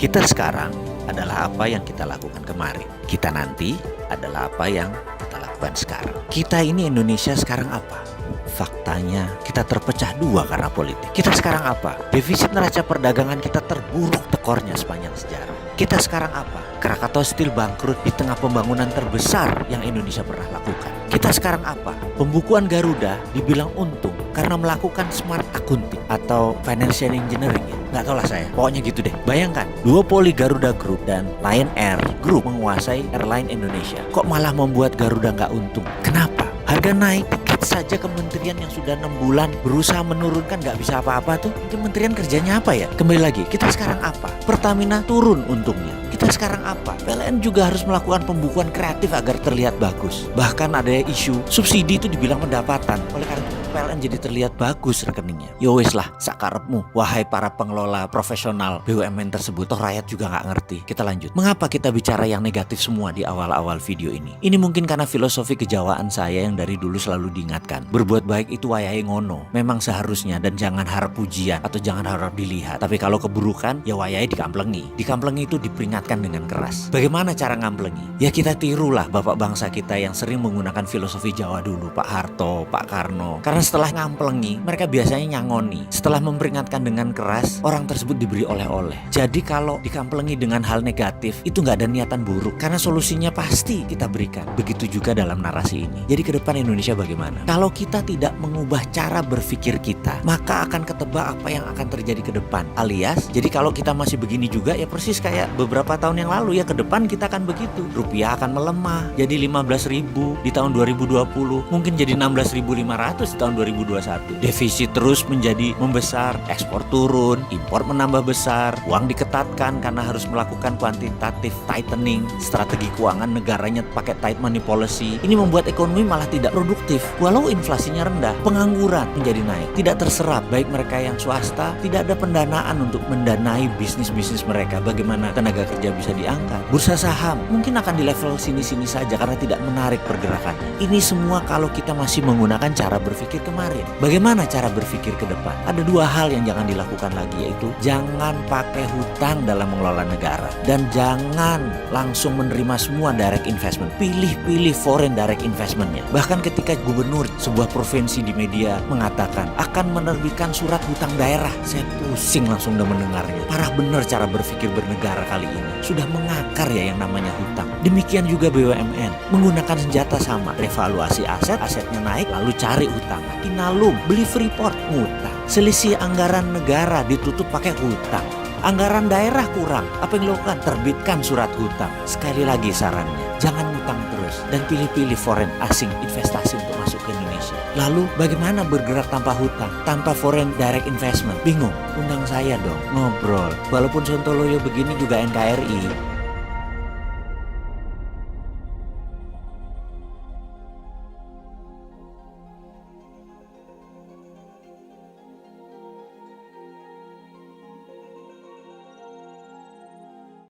Kita sekarang adalah apa yang kita lakukan kemarin. Kita nanti adalah apa yang kita lakukan sekarang. Kita ini Indonesia sekarang apa? Faktanya kita terpecah dua karena politik. Kita sekarang apa? Defisit neraca perdagangan kita terburuk tekornya sepanjang sejarah. Kita sekarang apa? Krakatau Steel bangkrut di tengah pembangunan terbesar yang Indonesia pernah lakukan. Kita sekarang apa? Pembukuan Garuda dibilang untung karena melakukan smart accounting atau financial engineering ya. Nggak tahu lah saya, pokoknya gitu deh. Bayangkan, duopoli Garuda Group dan Lion Air Group menguasai airline Indonesia. Kok malah membuat Garuda nggak untung? Kenapa? Harga naik, tiket saja kementerian yang sudah 6 bulan berusaha menurunkan nggak bisa apa-apa tuh. Kementerian kerjanya apa ya? Kembali lagi, kita sekarang apa? Pertamina turun untungnya. Kita sekarang apa? PLN juga harus melakukan pembukuan kreatif agar terlihat bagus. Bahkan ada isu subsidi itu dibilang pendapatan. Oleh karena itu PLN jadi terlihat bagus rekeningnya. Ya wis lah, sakarepmu, wahai para pengelola profesional BUMN tersebut. Toh rakyat juga nggak ngerti. Kita lanjut. Mengapa kita bicara yang negatif semua di awal-awal video ini? Ini mungkin karena filosofi kejawaan saya yang dari dulu selalu diingatkan. Berbuat baik itu wayahe ngono. Memang seharusnya, dan jangan harap pujian atau jangan harap dilihat. Tapi kalau keburukan, ya wayahe dikamplengi. Dikamplengi itu diperingatkan dengan keras. Bagaimana cara ngamplengi? Ya kita tirulah bapak bangsa kita yang sering menggunakan filosofi Jawa dulu, Pak Harto, Pak Karno. Karena setelah ngamplengi, mereka biasanya nyangoni. Setelah memperingatkan dengan keras, orang tersebut diberi oleh-oleh. Jadi kalau dikamplengi dengan hal negatif, itu nggak ada niatan buruk. Karena solusinya pasti kita berikan. Begitu juga dalam narasi ini. Jadi ke depan Indonesia bagaimana? Kalau kita tidak mengubah cara berpikir kita, maka akan ketebak apa yang akan terjadi ke depan. Alias, jadi kalau kita masih begini juga, ya persis kayak beberapa tahun yang lalu ya, ke depan kita akan begitu. Rupiah akan melemah, jadi 15.000 di tahun 2020, mungkin jadi 16.500 di tahun 2021. Defisit terus menjadi membesar, ekspor turun, impor menambah besar, uang diketatkan karena harus melakukan quantitative tightening, strategi keuangan negaranya pakai tight money policy. Ini membuat ekonomi malah tidak produktif. Walau inflasinya rendah, pengangguran menjadi naik, tidak terserap. Baik mereka yang swasta, tidak ada pendanaan untuk mendanai bisnis-bisnis mereka. Bagaimana tenaga kerja bisa diangkat? Bursa saham mungkin akan di level sini-sini saja karena tidak menarik pergerakan. Ini semua kalau kita masih menggunakan cara berpikir kemarin. Bagaimana cara berpikir ke depan? Ada dua hal yang jangan dilakukan lagi, yaitu jangan pakai hutang dalam mengelola negara dan jangan langsung menerima semua direct investment. Pilih-pilih foreign direct investmentnya. Bahkan ketika gubernur sebuah provinsi di media mengatakan akan menerbitkan surat hutang daerah, saya pusing langsung udah mendengarnya. Parah bener cara berpikir bernegara kali ini. Sudah mengakar ya yang namanya hutang. Demikian juga BUMN menggunakan senjata sama, revaluasi aset, asetnya naik lalu cari hutang. Inalum beli Freeport, ngutang. Selisih anggaran negara ditutup pakai hutang. Anggaran daerah kurang, apa yang dilakukan? Terbitkan surat hutang. Sekali lagi sarannya, jangan hutang terus dan pilih-pilih foreign asing investasi untuk masuk ke Indonesia. Lalu bagaimana bergerak tanpa hutang, tanpa foreign direct investment? Bingung? Undang saya dong, ngobrol. Walaupun Sontoloyo begini juga NKRI.